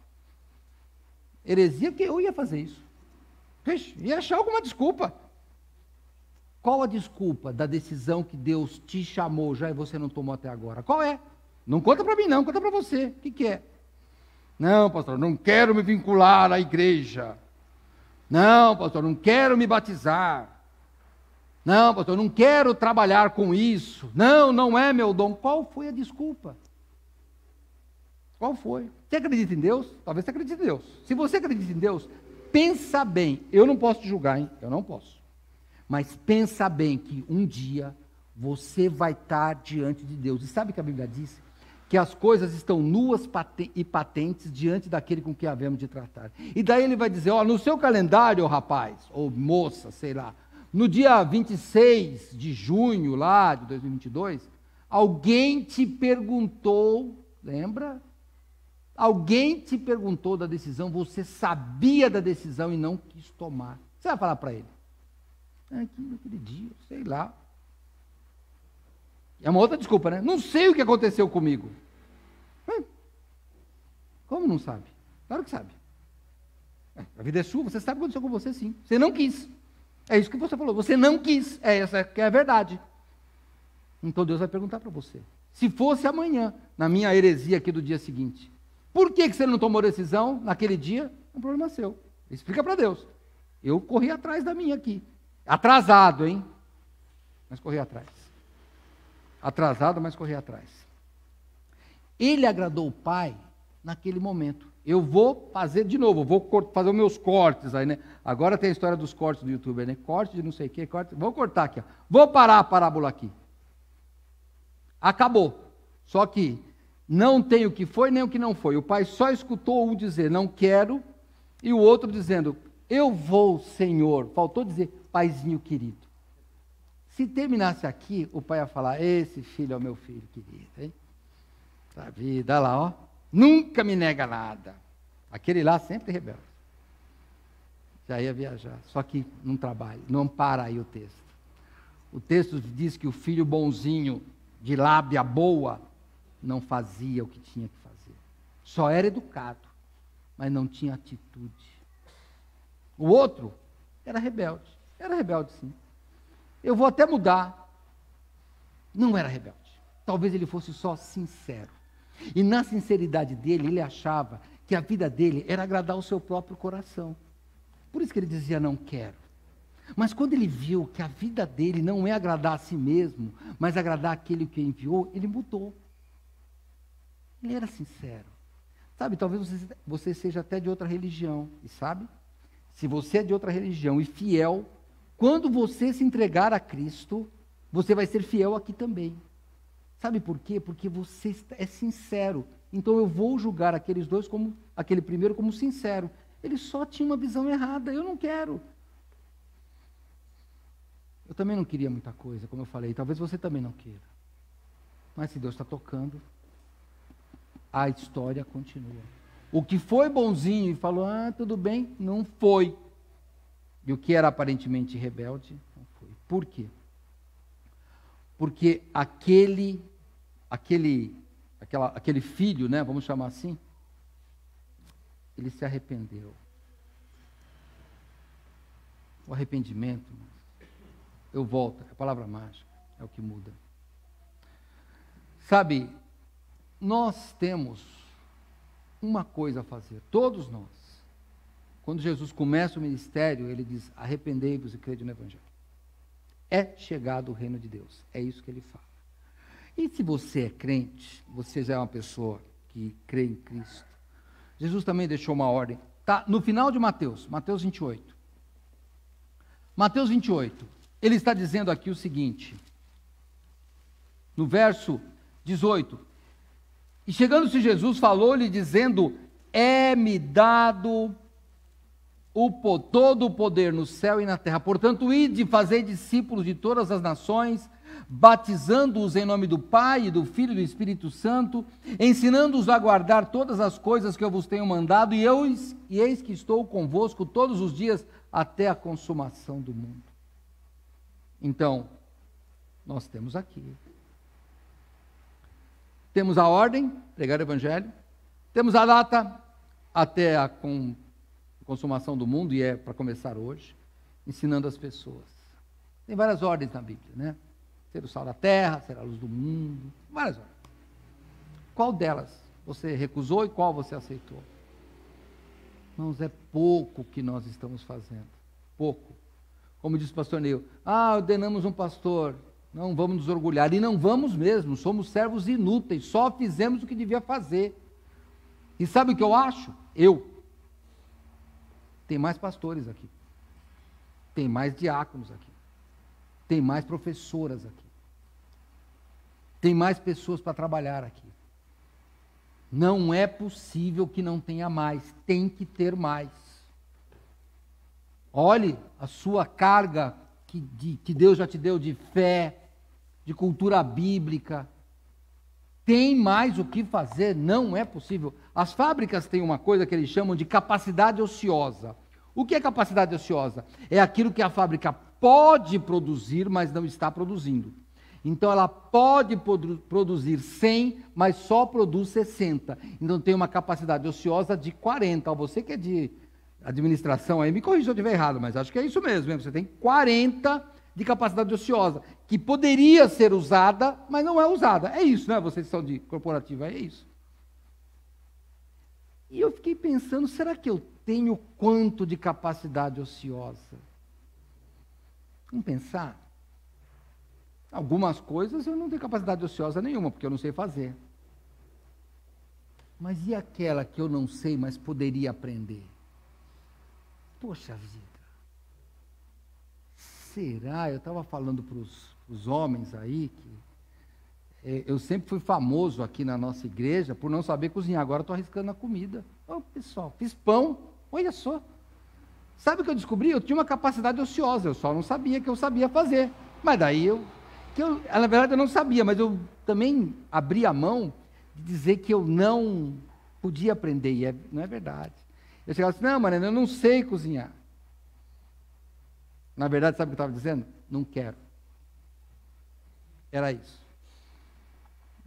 Heresia, porque eu ia fazer isso. Ia achar alguma desculpa. Qual a desculpa da decisão que Deus te chamou já e você não tomou até agora? Qual é? Não conta para mim não, conta para você. O que é? Não, pastor, não quero me vincular à igreja. Não, pastor, não quero me batizar. Não, pastor, não quero trabalhar com isso. Não, não é meu dom. Qual foi a desculpa? Qual foi? Você acredita em Deus? Talvez você acredite em Deus. Se você acredita em Deus, pensa bem. Eu não posso te julgar, hein? Eu não posso. Mas pensa bem que um dia você vai estar diante de Deus. E sabe o que a Bíblia diz? Que as coisas estão nuas e patentes diante daquele com quem havemos de tratar. E daí ele vai dizer, ó, no seu calendário, rapaz, ou moça, sei lá, no dia 26 de junho lá de 2022, alguém te perguntou, lembra? Alguém te perguntou da decisão, você sabia da decisão e não quis tomar. Você vai falar para ele? Naquele dia, sei lá. É uma outra desculpa, né? Não sei o que aconteceu comigo. Como não sabe? Claro que sabe. A vida é sua, você sabe o que aconteceu com você, sim. Você não quis. É isso que você falou, você não quis. Essa que é a verdade. Então Deus vai perguntar para você. Se fosse amanhã, na minha heresia aqui do dia seguinte, por que você não tomou decisão naquele dia? É um problema seu. Explica para Deus. Eu corri atrás da minha aqui. Atrasado, hein? Mas corri atrás. atrasado, mas corri atrás. Ele agradou o pai naquele momento. Eu vou fazer de novo, vou fazer os meus cortes aí, né? Agora tem a história dos cortes do YouTube, né? Corte de não sei o quê, corte. Vou cortar aqui, ó. Vou parar a parábola aqui. Acabou. Só que não tem o que foi nem o que não foi. O pai só escutou um dizer, não quero, e o outro dizendo, eu vou, Senhor. Faltou dizer, paizinho querido. Se terminasse aqui, o pai ia falar, esse filho é o meu filho querido, hein? Tá vida, olha lá, ó. Nunca me nega nada. Aquele lá sempre rebelde. Já ia viajar. Só que não trabalha, não para aí o texto. O texto diz que o filho bonzinho, de lábia boa, não fazia o que tinha que fazer. Só era educado, mas não tinha atitude. O outro era rebelde. Era rebelde, sim. Eu vou até mudar. Não era rebelde. Talvez ele fosse só sincero. E na sinceridade dele, ele achava que a vida dele era agradar o seu próprio coração. Por isso que ele dizia, não quero. Mas quando ele viu que a vida dele não é agradar a si mesmo, mas agradar aquele que enviou, ele mudou. Ele era sincero. Sabe, talvez você seja até de outra religião. E sabe, se você é de outra religião e fiel, quando você se entregar a Cristo, você vai ser fiel aqui também. Sabe por quê? Porque você é sincero. Então eu vou julgar aqueles dois como, aquele primeiro como sincero. Ele só tinha uma visão errada, eu não quero. Eu também não queria muita coisa, como eu falei, talvez você também não queira. Mas se Deus está tocando, a história continua. O que foi bonzinho e falou, tudo bem, não foi. E o que era aparentemente rebelde, não foi. Por quê? Porque aquele filho, né, vamos chamar assim, ele se arrependeu. O arrependimento, eu volto, é a palavra mágica, é o que muda. Sabe, nós temos uma coisa a fazer, todos nós. Quando Jesus começa o ministério, ele diz, arrependei-vos e crede no Evangelho. É chegado o reino de Deus, é isso que ele fala. E se você é crente, você já é uma pessoa que crê em Cristo, Jesus também deixou uma ordem, está no final de Mateus 28. Mateus 28, ele está dizendo aqui o seguinte, no verso 18, e chegando-se Jesus, falou-lhe dizendo, é-me dado todo o poder no céu e na terra, portanto, ide e fazei discípulos de todas as nações, batizando-os em nome do Pai, e do Filho e do Espírito Santo, ensinando-os a guardar todas as coisas que eu vos tenho mandado, e eis que estou convosco todos os dias até a consumação do mundo. Então, nós temos aqui. Temos a ordem, pregar o Evangelho, temos a data até a consumação do mundo, e é para começar hoje, ensinando as pessoas. Tem várias ordens na Bíblia, né? Ser o sal da terra, ser a luz do mundo, várias ordens. Qual delas você recusou e qual você aceitou? Irmãos, é pouco que nós estamos fazendo, pouco. Como disse o pastor Neil, ordenamos um pastor, não vamos nos orgulhar, e não vamos mesmo, somos servos inúteis, só fizemos o que devia fazer. E sabe o que eu acho? Tem mais pastores aqui, tem mais diáconos aqui, tem mais professoras aqui, tem mais pessoas para trabalhar aqui. Não é possível que não tenha mais, tem que ter mais. Olhe a sua carga que Deus já te deu de fé, de cultura bíblica. Tem mais o que fazer, não é possível. As fábricas têm uma coisa que eles chamam de capacidade ociosa. O que é capacidade ociosa? É aquilo que a fábrica pode produzir, mas não está produzindo. Então ela pode produzir 100, mas só produz 60. Então tem uma capacidade ociosa de 40. Você que é de administração aí, me corrija se eu estiver errado, mas acho que é isso mesmo. Você tem 40 de capacidade ociosa, que poderia ser usada, mas não é usada. É isso, né? Vocês são de corporativa, é isso. E eu fiquei pensando, será que eu tenho quanto de capacidade ociosa? Vamos pensar? Algumas coisas eu não tenho capacidade ociosa nenhuma, porque eu não sei fazer. Mas e aquela que eu não sei, mas poderia aprender? Poxa vida. Será? Eu estava falando para os homens aí que eu sempre fui famoso aqui na nossa igreja por não saber cozinhar. Agora estou arriscando a comida. Ô, pessoal, fiz pão, olha só. Sabe o que eu descobri? Eu tinha uma capacidade ociosa, eu só não sabia que eu sabia fazer. Mas daí na verdade eu não sabia, mas eu também abri a mão de dizer que eu não podia aprender, e não é verdade. Eu chegava assim, não, Mariana, eu não sei cozinhar. Na verdade, sabe o que eu estava dizendo? Não quero. Era isso.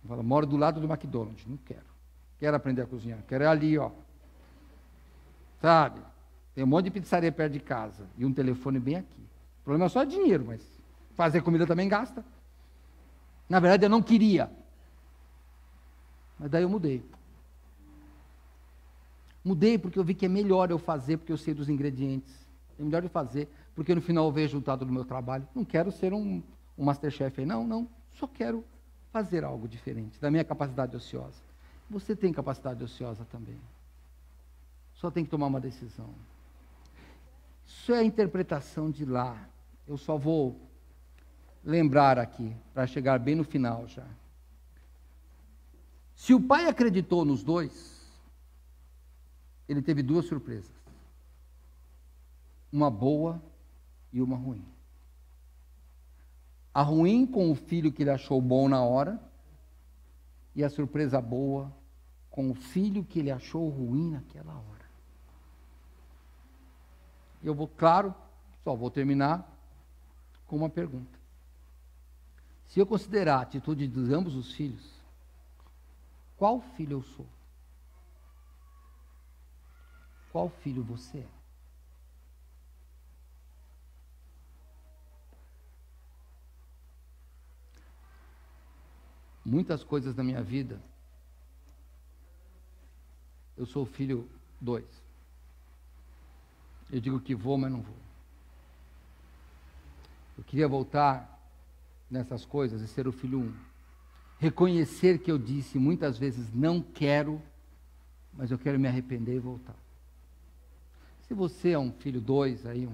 Eu falo, moro do lado do McDonald's, não quero. Quero aprender a cozinhar, quero ir ali, ó. Sabe? Tem um monte de pizzaria perto de casa e um telefone bem aqui. O problema é só dinheiro, mas fazer comida também gasta. Na verdade, eu não queria. Mas daí eu mudei. Mudei porque eu vi que é melhor eu fazer, porque eu sei dos ingredientes. É melhor eu fazer, porque no final eu vejo o resultado do meu trabalho. Não quero ser um Masterchef aí, não. Só quero fazer algo diferente, da minha capacidade ociosa. Você tem capacidade ociosa também. Só tem que tomar uma decisão. Isso é a interpretação de lá. Eu só vou lembrar aqui, para chegar bem no final já. Se o pai acreditou nos dois, ele teve duas surpresas. Uma boa e uma ruim. A ruim com o filho que ele achou bom na hora, e a surpresa boa com o filho que ele achou ruim naquela hora. Eu vou, claro, só vou terminar com uma pergunta. Se eu considerar a atitude de ambos os filhos, qual filho eu sou? Qual filho você é? Muitas coisas na minha vida, eu sou o filho 2. Eu digo que vou, mas não vou. Eu queria voltar nessas coisas e ser o filho 1. Reconhecer que eu disse muitas vezes não quero, mas eu quero me arrepender e voltar. Se você é um filho 2, aí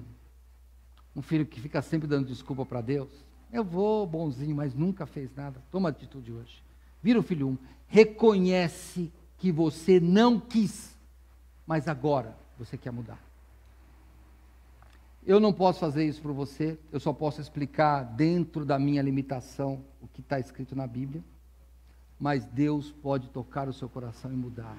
um filho que fica sempre dando desculpa para Deus, eu vou bonzinho, mas nunca fez nada. Toma atitude hoje. Vira o filho 1. Reconhece que você não quis, mas agora você quer mudar. Eu não posso fazer isso por você, eu só posso explicar dentro da minha limitação o que está escrito na Bíblia, mas Deus pode tocar o seu coração e mudar.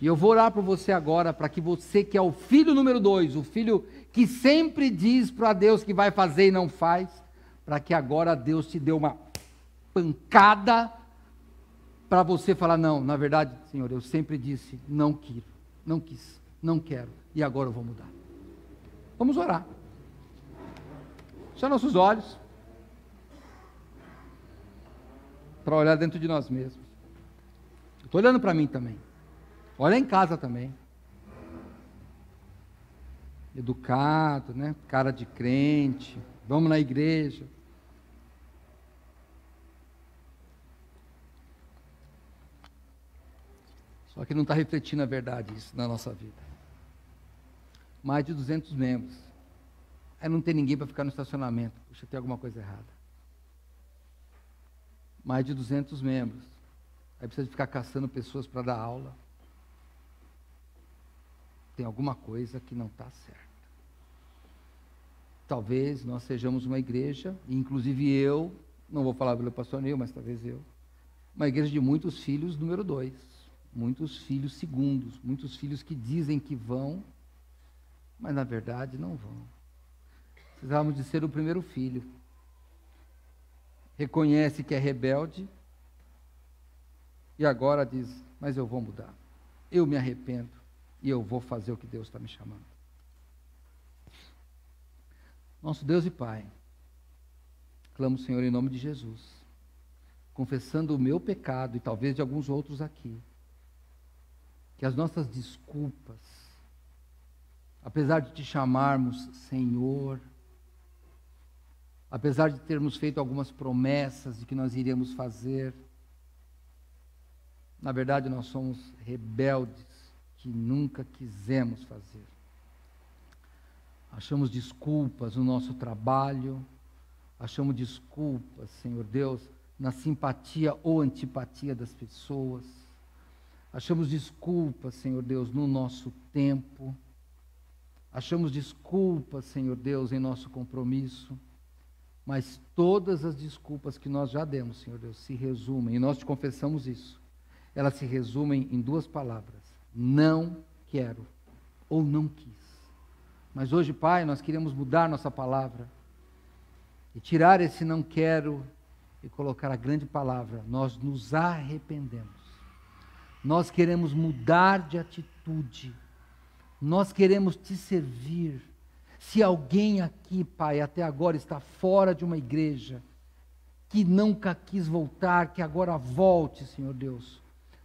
E eu vou orar por você agora, para que você que é o filho número 2, o filho que sempre diz para Deus que vai fazer e não faz, para que agora Deus te dê uma pancada, para você falar, não, na verdade, Senhor, eu sempre disse, não quis, não quero, e agora eu vou mudar. Vamos orar. Fecha nossos olhos, para olhar dentro de nós mesmos. Estou olhando para mim também. Olha em casa também. Educado, né? Cara de crente. Vamos na igreja. Só que não está refletindo a verdade isso na nossa vida. Mais de 200 membros. Aí não tem ninguém para ficar no estacionamento. Puxa, tem alguma coisa errada. Mais de 200 membros. Aí precisa de ficar caçando pessoas para dar aula. Tem alguma coisa que não está certa. Talvez nós sejamos uma igreja, e inclusive eu, não vou falar pelo pastor Neil, mas talvez eu, uma igreja de muitos filhos número 2, muitos filhos segundos, muitos filhos que dizem que vão, mas na verdade não vão. Precisávamos de ser o primeiro filho. Reconhece que é rebelde, e agora diz, mas eu vou mudar. Eu me arrependo, e eu vou fazer o que Deus está me chamando. Nosso Deus e Pai, clamo, Senhor, em nome de Jesus, confessando o meu pecado, e talvez de alguns outros aqui, que as nossas desculpas, apesar de te chamarmos Senhor, apesar de termos feito algumas promessas de que nós iríamos fazer, na verdade nós somos rebeldes que nunca quisemos fazer. Achamos desculpas no nosso trabalho, achamos desculpas, Senhor Deus, na simpatia ou antipatia das pessoas. Achamos desculpas, Senhor Deus, no nosso tempo. Achamos desculpas, Senhor Deus, em nosso compromisso. Mas todas as desculpas que nós já demos, Senhor Deus, se resumem, e nós te confessamos isso, elas se resumem em duas palavras: não quero ou não quis. Mas hoje, Pai, nós queremos mudar nossa palavra e tirar esse não quero e colocar a grande palavra: nós nos arrependemos. Nós queremos mudar de atitude. Nós queremos te servir. Se alguém aqui, Pai, até agora está fora de uma igreja, que nunca quis voltar, que agora volte, Senhor Deus.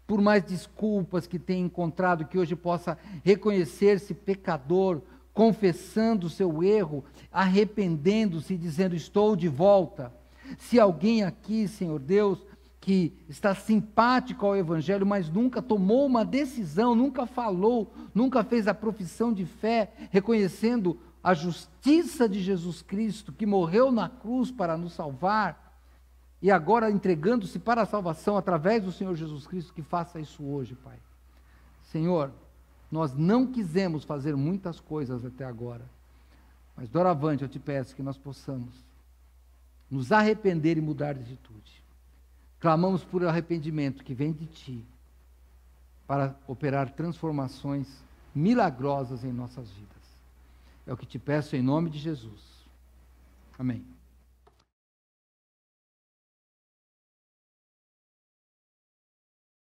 Por mais desculpas que tenha encontrado, que hoje possa reconhecer-se pecador, confessando o seu erro, arrependendo-se, dizendo: estou de volta. Se alguém aqui, Senhor Deus, que está simpático ao Evangelho, mas nunca tomou uma decisão, nunca falou, nunca fez a profissão de fé, reconhecendo a justiça de Jesus Cristo, que morreu na cruz para nos salvar, e agora entregando-se para a salvação através do Senhor Jesus Cristo, que faça isso hoje, Pai. Senhor, nós não quisemos fazer muitas coisas até agora, mas doravante eu te peço que nós possamos nos arrepender e mudar de atitude. Clamamos por arrependimento que vem de Ti, para operar transformações milagrosas em nossas vidas. É o que te peço em nome de Jesus. Amém.